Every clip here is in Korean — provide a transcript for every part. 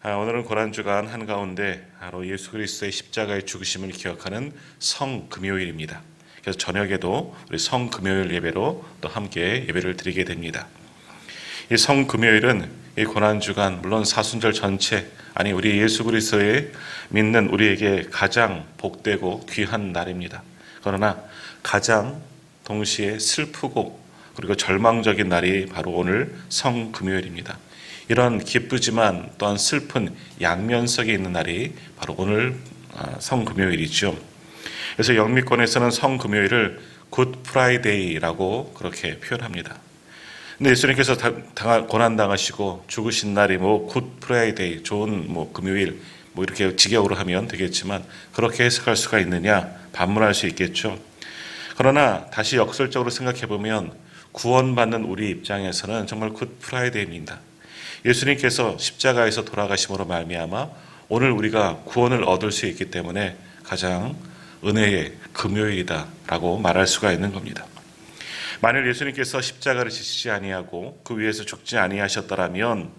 오늘은 고난주간 한가운데 바로 예수 그리스도의 십자가의 죽으심을 기억하는 성금요일입니다. 그래서 저녁에도 우리 성금요일 예배로 또 함께 예배를 드리게 됩니다. 이 성금요일은 이 고난주간 물론 사순절 전체 아니 우리 예수 그리스도의 믿는 우리에게 가장 복되고 귀한 날입니다. 그러나 가장 동시에 슬프고 그리고 절망적인 날이 바로 오늘 성금요일입니다. 이런 기쁘지만 또한 슬픈 양면석에 있는 날이 바로 오늘 성금요일이죠. 그래서 영미권에서는 성금요일을 굿 프라이데이라고 그렇게 표현합니다. 근데 예수님께서 고난당하시고 죽으신 날이 굿 프라이데이, 좋은 금요일 이렇게 직역으로 하면 되겠지만 그렇게 해석할 수가 있느냐 반문할 수 있겠죠. 그러나 다시 역설적으로 생각해 보면 구원받는 우리 입장에서는 정말 굿 프라이데이입니다. 예수님께서 십자가에서 돌아가심으로 말미암아 오늘 우리가 구원을 얻을 수 있기 때문에 가장 은혜의 금요일이다라고 말할 수가 있는 겁니다. 만일 예수님께서 십자가를 지시지 아니하고 그 위에서 죽지 아니하셨더라면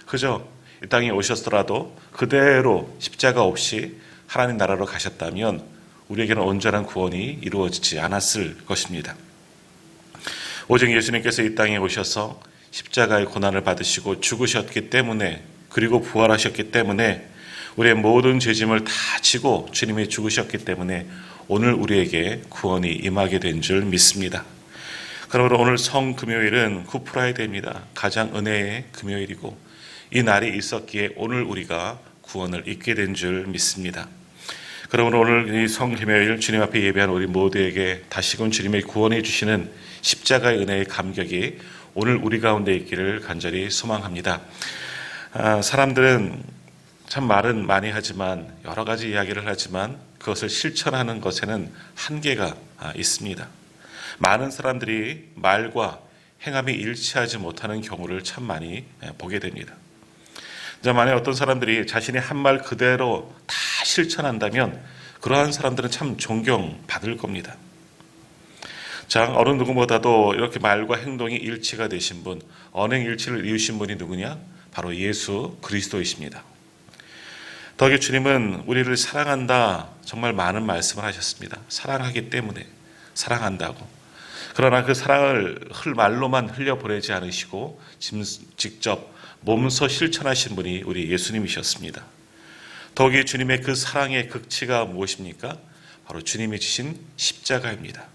그저 이 땅에 오셨더라도 그대로 십자가 없이 하나님 나라로 가셨다면 우리에게는 온전한 구원이 이루어지지 않았을 것입니다. 오직 예수님께서 이 땅에 오셔서 십자가의 고난을 받으시고 죽으셨기 때문에 그리고 부활하셨기 때문에 우리의 모든 죄짐을 다 지고 주님이 죽으셨기 때문에 오늘 우리에게 구원이 임하게 된 줄 믿습니다. 그러므로 오늘 성금요일은 굿프라이데이입니다. 가장 은혜의 금요일이고 이 날이 있었기에 오늘 우리가 구원을 입게 된 줄 믿습니다. 그러므로 오늘 이 성금요일 주님 앞에 예배한 우리 모두에게 다시금 주님의 구원해 주시는 십자가의 은혜의 감격이 오늘 우리 가운데 있기를 간절히 소망합니다. 사람들은 참 말은 많이 하지만 여러 가지 이야기를 하지만 그것을 실천하는 것에는 한계가 있습니다. 많은 사람들이 말과 행함이 일치하지 못하는 경우를 참 많이 보게 됩니다. 만약 어떤 사람들이 자신이 한 말 그대로 다 실천한다면 그러한 사람들은 참 존경받을 겁니다. 어느 누구보다도 이렇게 말과 행동이 일치가 되신 분, 언행일치를 이루신 분이 누구냐? 바로 예수 그리스도이십니다. 더욱이 주님은 우리를 사랑한다 정말 많은 말씀을 하셨습니다. 사랑하기 때문에 사랑한다고. 그러나 그 사랑을 말로만 흘려보내지 않으시고 직접 몸소 실천하신 분이 우리 예수님이셨습니다. 더욱이 주님의 그 사랑의 극치가 무엇입니까? 바로 주님이 지신 십자가입니다.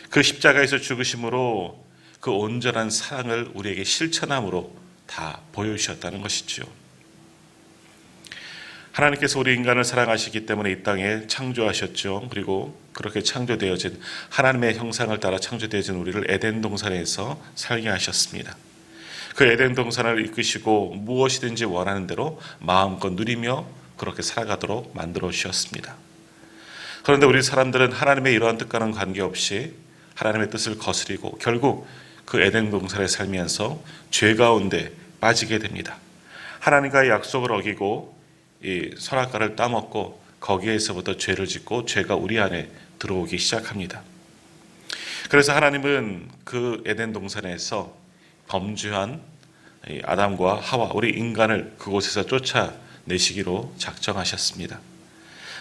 그 십자가에서 죽으심으로 그 온전한 사랑을 우리에게 실천함으로 다 보여주셨다는 것이죠. 하나님께서 우리 인간을 사랑하시기 때문에 이 땅에 창조하셨죠. 그리고 그렇게 창조되어진 하나님의 형상을 따라 창조되어진 우리를 에덴 동산에서 살게 하셨습니다. 그 에덴 동산을 이끄시고 무엇이든지 원하는 대로 마음껏 누리며 그렇게 살아가도록 만들어 주셨습니다. 그런데 우리 사람들은 하나님의 이러한 뜻과는 관계없이 하나님의 뜻을 거스리고 결국 그 에덴 동산에 살면서 죄 가운데 빠지게 됩니다. 하나님과의 약속을 어기고 이 선악과를 따먹고 거기에서부터 죄를 짓고 죄가 우리 안에 들어오기 시작합니다. 그래서 하나님은 그 에덴 동산에서 범죄한 아담과 하와 우리 인간을 그곳에서 쫓아내시기로 작정하셨습니다.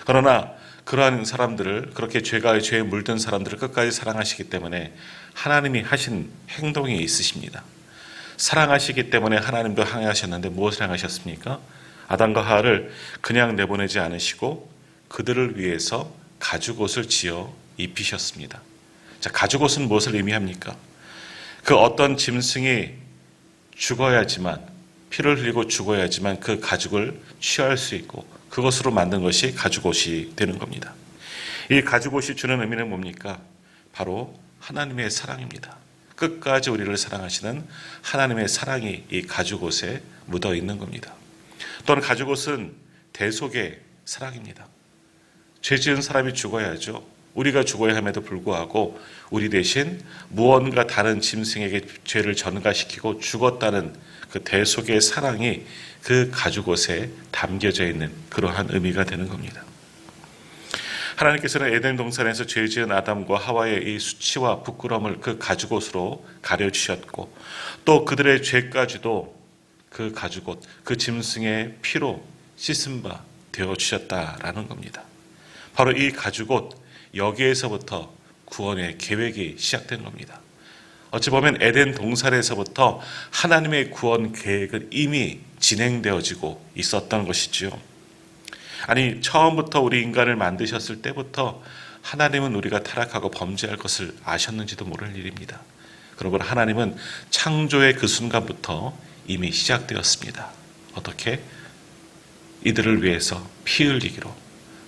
그러나 그러한 사람들을 그렇게 죄에 물든 사람들을 끝까지 사랑하시기 때문에 하나님이 하신 행동이 있으십니다. 사랑하시기 때문에 하나님도 항해하셨는데 무엇을 향하셨습니까? 아담과 하와를 그냥 내보내지 않으시고 그들을 위해서 가죽옷을 지어 입히셨습니다. 가죽옷은 무엇을 의미합니까? 그 어떤 짐승이 죽어야지만 피를 흘리고 죽어야지만 그 가죽을 취할 수 있고 그것으로 만든 것이 가죽옷이 되는 겁니다. 이 가죽옷이 주는 의미는 뭡니까? 바로 하나님의 사랑입니다. 끝까지 우리를 사랑하시는 하나님의 사랑이 이 가죽옷에 묻어 있는 겁니다. 또한 가죽옷은 대속의 사랑입니다. 죄 지은 사람이 죽어야죠. 우리가 죽어야 함에도 불구하고 우리 대신 무언가 다른 짐승에게 죄를 전가시키고 죽었다는 그 대속의 사랑이 그 가죽옷에 담겨져 있는 그러한 의미가 되는 겁니다. 하나님께서는 에덴 동산에서 죄 지은 아담과 하와의 이 수치와 부끄러움을 그 가죽옷으로 가려주셨고 또 그들의 죄까지도 그 가죽옷, 그 짐승의 피로 씻은 바 되어 주셨다라는 겁니다. 바로 이 가죽옷, 여기에서부터 구원의 계획이 시작된 겁니다. 어찌 보면 에덴 동산에서부터 하나님의 구원 계획은 이미 진행되어지고 있었던 것이지요. 아니, 처음부터 우리 인간을 만드셨을 때부터 하나님은 우리가 타락하고 범죄할 것을 아셨는지도 모를 일입니다. 그러므로 하나님은 창조의 그 순간부터 이미 시작되었습니다. 어떻게? 이들을 위해서 피 흘리기로,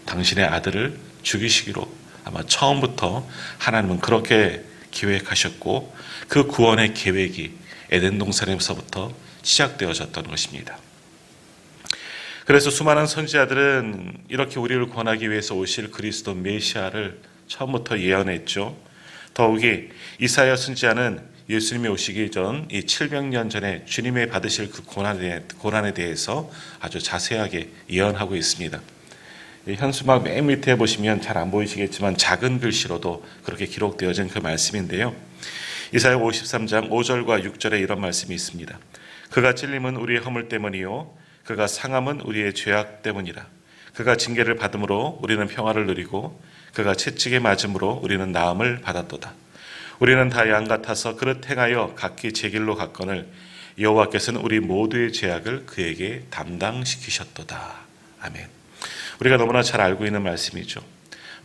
당신의 아들을 죽이시기로 아마 처음부터 하나님은 그렇게 계획하셨고 그 구원의 계획이 에덴 동산에서부터 시작되어졌던 것입니다. 그래서 수많은 선지자들은 이렇게 우리를 구원하기 위해서 오실 그리스도 메시아를 처음부터 예언했죠. 더욱이 이사야 선지자는 예수님이 오시기 전 이 700년 전에 주님의 받으실 그 고난에 대해서 아주 자세하게 예언하고 있습니다. 현수막 맨 밑에 보시면 잘 안 보이시겠지만 작은 글씨로도 그렇게 기록되어진 그 말씀인데요. 이사야 53장 5절과 6절에 이런 말씀이 있습니다. 그가 찔림은 우리의 허물 때문이요 그가 상함은 우리의 죄악 때문이라. 그가 징계를 받음으로 우리는 평화를 누리고 그가 채찍에 맞음으로 우리는 나음을 받았도다. 우리는 다 양 같아서 그릇 행하여 각기 제 길로 갔거늘 여호와께서는 우리 모두의 죄악을 그에게 담당시키셨도다. 아멘. 우리가 너무나 잘 알고 있는 말씀이죠.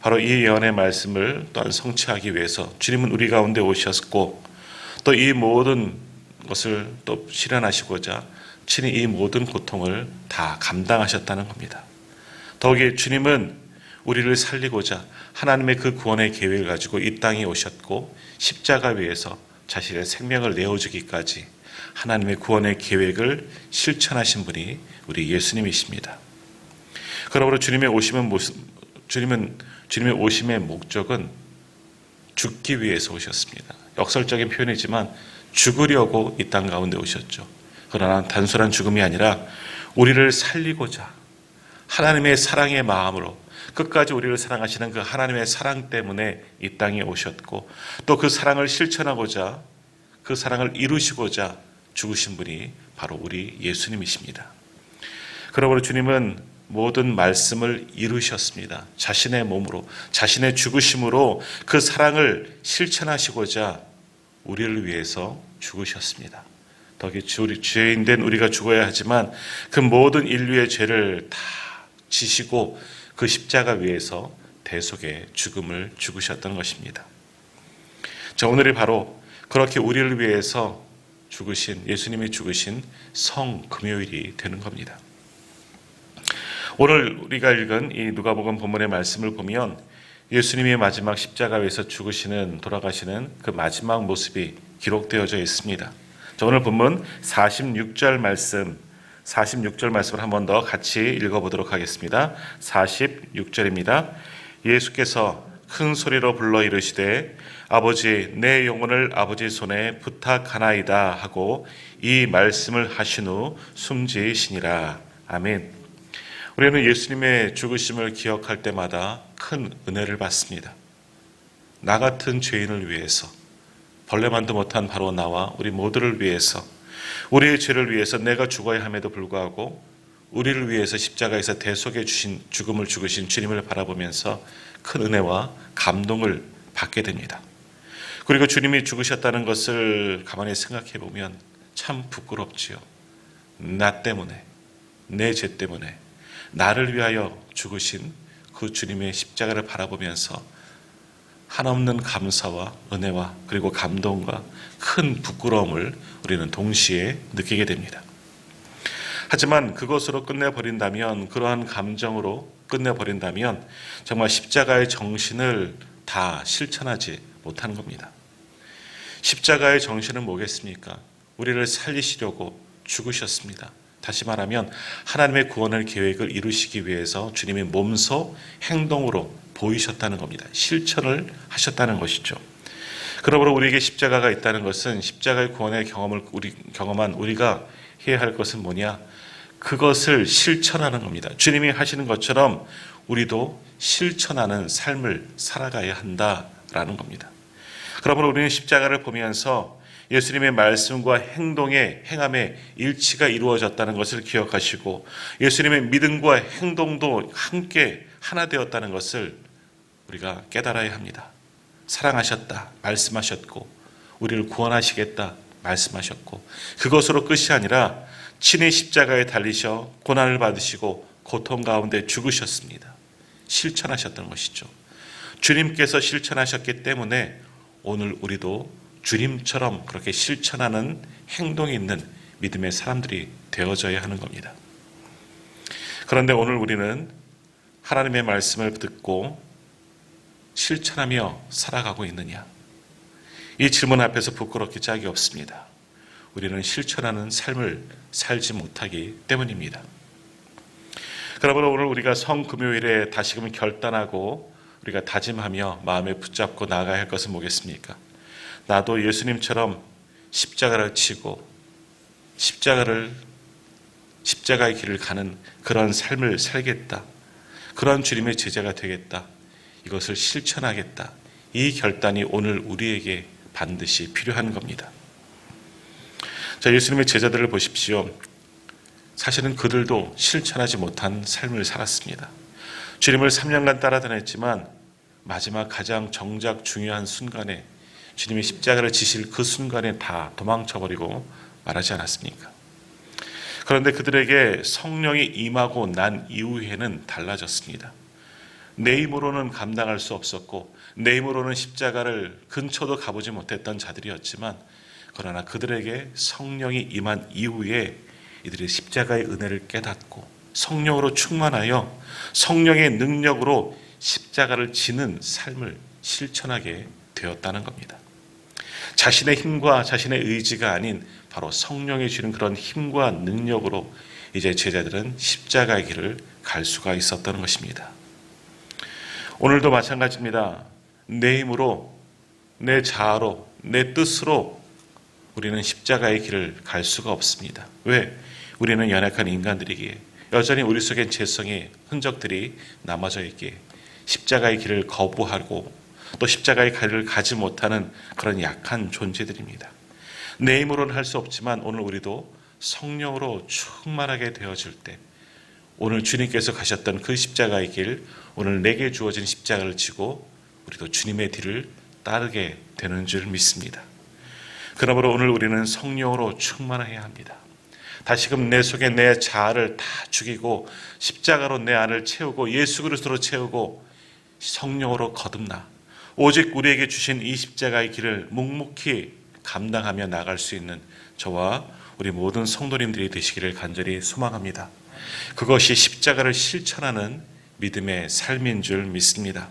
바로 이 예언의 말씀을 또한 성취하기 위해서 주님은 우리 가운데 오셨고 또 이 모든 것을 또 실현하시고자 친히 이 모든 고통을 다 감당하셨다는 겁니다. 더욱이 주님은 우리를 살리고자 하나님의 그 구원의 계획을 가지고 이 땅에 오셨고 십자가 위에서 자신의 생명을 내어주기까지 하나님의 구원의 계획을 실천하신 분이 우리 예수님이십니다. 그러므로 주님의 오심의 목적은 죽기 위해서 오셨습니다. 역설적인 표현이지만 죽으려고 이 땅 가운데 오셨죠. 그러나 단순한 죽음이 아니라 우리를 살리고자 하나님의 사랑의 마음으로 끝까지 우리를 사랑하시는 그 하나님의 사랑 때문에 이 땅에 오셨고 또 그 사랑을 실천하고자 그 사랑을 이루시고자 죽으신 분이 바로 우리 예수님이십니다. 그러므로 주님은 모든 말씀을 이루셨습니다. 자신의 몸으로, 자신의 죽으심으로 그 사랑을 실천하시고자 우리를 위해서 죽으셨습니다. 더욱이 죄인된 우리가 죽어야 하지만 그 모든 인류의 죄를 다 지시고 그 십자가 위에서 대속의 죽음을 죽으셨던 것입니다. 자, 오늘이 바로 그렇게 우리를 위해서 죽으신 예수님이 죽으신 성금요일이 되는 겁니다. 오늘 우리가 읽은 이 누가복음 본문의 말씀을 보면 예수님이 마지막 십자가 위에서 죽으시는 돌아가시는 그 마지막 모습이 기록되어져 있습니다. 자, 오늘 본문 46절 말씀을 한 번 더 같이 읽어보도록 하겠습니다. 46절입니다. 예수께서 큰 소리로 불러 이르시되 아버지 내 영혼을 아버지 손에 부탁하나이다 하고 이 말씀을 하신 후 숨지시니라. 아멘. 우리는 예수님의 죽으심을 기억할 때마다 큰 은혜를 받습니다. 나 같은 죄인을 위해서, 벌레만도 못한 바로 나와 우리 모두를 위해서, 우리의 죄를 위해서 내가 죽어야 함에도 불구하고 우리를 위해서 십자가에서 대속해 주신 죽음을 죽으신 주님을 바라보면서 큰 은혜와 감동을 받게 됩니다. 그리고 주님이 죽으셨다는 것을 가만히 생각해 보면 참 부끄럽지요. 나 때문에, 내 죄 때문에 나를 위하여 죽으신 그 주님의 십자가를 바라보면서 한없는 감사와 은혜와 그리고 감동과 큰 부끄러움을 우리는 동시에 느끼게 됩니다. 하지만 그것으로 끝내버린다면, 그러한 감정으로 끝내버린다면 정말 십자가의 정신을 다 실천하지 못하는 겁니다. 십자가의 정신은 뭐겠습니까? 우리를 살리시려고 죽으셨습니다. 다시 말하면 하나님의 구원의 계획을 이루시기 위해서 주님이 몸소 행동으로 보이셨다는 겁니다. 실천을 하셨다는 것이죠. 그러므로 우리에게 십자가가 있다는 것은 십자가의 구원의 경험을 경험한 우리가 해야 할 것은 뭐냐? 그것을 실천하는 겁니다. 주님이 하시는 것처럼 우리도 실천하는 삶을 살아가야 한다라는 겁니다. 그러므로 우리는 십자가를 보면서 예수님의 말씀과 행함의 일치가 이루어졌다는 것을 기억하시고 예수님의 믿음과 행동도 함께 하나 되었다는 것을 우리가 깨달아야 합니다. 사랑하셨다 말씀하셨고 우리를 구원하시겠다 말씀하셨고 그것으로 끝이 아니라 친히 십자가에 달리셔 고난을 받으시고 고통 가운데 죽으셨습니다. 실천하셨던 것이죠. 주님께서 실천하셨기 때문에 오늘 우리도 주님처럼 그렇게 실천하는 행동이 있는 믿음의 사람들이 되어져야 하는 겁니다. 그런데 오늘 우리는 하나님의 말씀을 듣고 실천하며 살아가고 있느냐? 이 질문 앞에서 부끄럽기 짝이 없습니다. 우리는 실천하는 삶을 살지 못하기 때문입니다. 그러므로 오늘 우리가 성금요일에 다시금 결단하고 우리가 다짐하며 마음에 붙잡고 나아가야 할 것은 뭐겠습니까? 나도 예수님처럼 십자가를 치고 십자가의 길을 가는 그런 삶을 살겠다. 그런 주님의 제자가 되겠다. 이것을 실천하겠다. 이 결단이 오늘 우리에게 반드시 필요한 겁니다. 자, 예수님의 제자들을 보십시오. 사실은 그들도 실천하지 못한 삶을 살았습니다. 주님을 3년간 따라다녔지만 마지막 가장 정작 중요한 순간에 주님이 십자가를 지실 그 순간에 다 도망쳐버리고 말하지 않았습니까? 그런데 그들에게 성령이 임하고 난 이후에는 달라졌습니다. 내 힘으로는 감당할 수 없었고 내 힘으로는 십자가를 근처도 가보지 못했던 자들이었지만 그러나 그들에게 성령이 임한 이후에 이들이 십자가의 은혜를 깨닫고 성령으로 충만하여 성령의 능력으로 십자가를 지는 삶을 실천하게 되었다는 겁니다. 자신의 힘과 자신의 의지가 아닌 바로 성령이 주는 그런 힘과 능력으로 이제 제자들은 십자가의 길을 갈 수가 있었던 것입니다. 오늘도 마찬가지입니다. 내 힘으로, 내 자아로, 내 뜻으로 우리는 십자가의 길을 갈 수가 없습니다. 왜? 우리는 연약한 인간들이기에 여전히 우리 속엔 죄성의 흔적들이 남아져 있기에 십자가의 길을 거부하고 또 십자가의 길을 가지 못하는 그런 약한 존재들입니다. 내 힘으로는 할 수 없지만 오늘 우리도 성령으로 충만하게 되어질 때 오늘 주님께서 가셨던 그 십자가의 길, 오늘 내게 주어진 십자가를 지고 우리도 주님의 뒤를 따르게 되는 줄 믿습니다. 그러므로 오늘 우리는 성령으로 충만해야 합니다. 다시금 내 속에 내 자아를 다 죽이고 십자가로 내 안을 채우고 예수 그리스도로 채우고 성령으로 거듭나 오직 우리에게 주신 이 십자가의 길을 묵묵히 감당하며 나갈 수 있는 저와 우리 모든 성도님들이 되시기를 간절히 소망합니다. 그것이 십자가를 실천하는 믿음의 삶인 줄 믿습니다.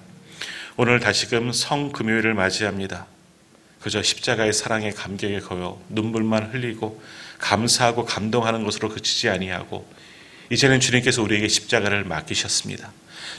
오늘 다시금 성금요일을 맞이합니다. 그저 십자가의 사랑에 감격에 거여 눈물만 흘리고 감사하고 감동하는 것으로 그치지 아니하고 이제는 주님께서 우리에게 십자가를 맡기셨습니다.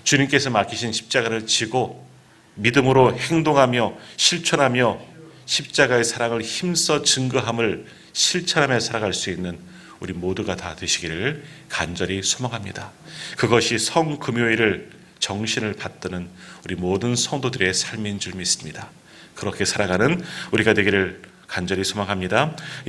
주님께서 맡기신 십자가를 지고 믿음으로 행동하며 실천하며 십자가의 사랑을 힘써 증거함을 실천하며 살아갈 수 있는 우리 모두가 다 되시기를 간절히 소망합니다. 그것이 성금요일을 정신을 받드는 우리 모든 성도들의 삶인 줄 믿습니다. 그렇게 살아가는 우리가 되기를 간절히 소망합니다.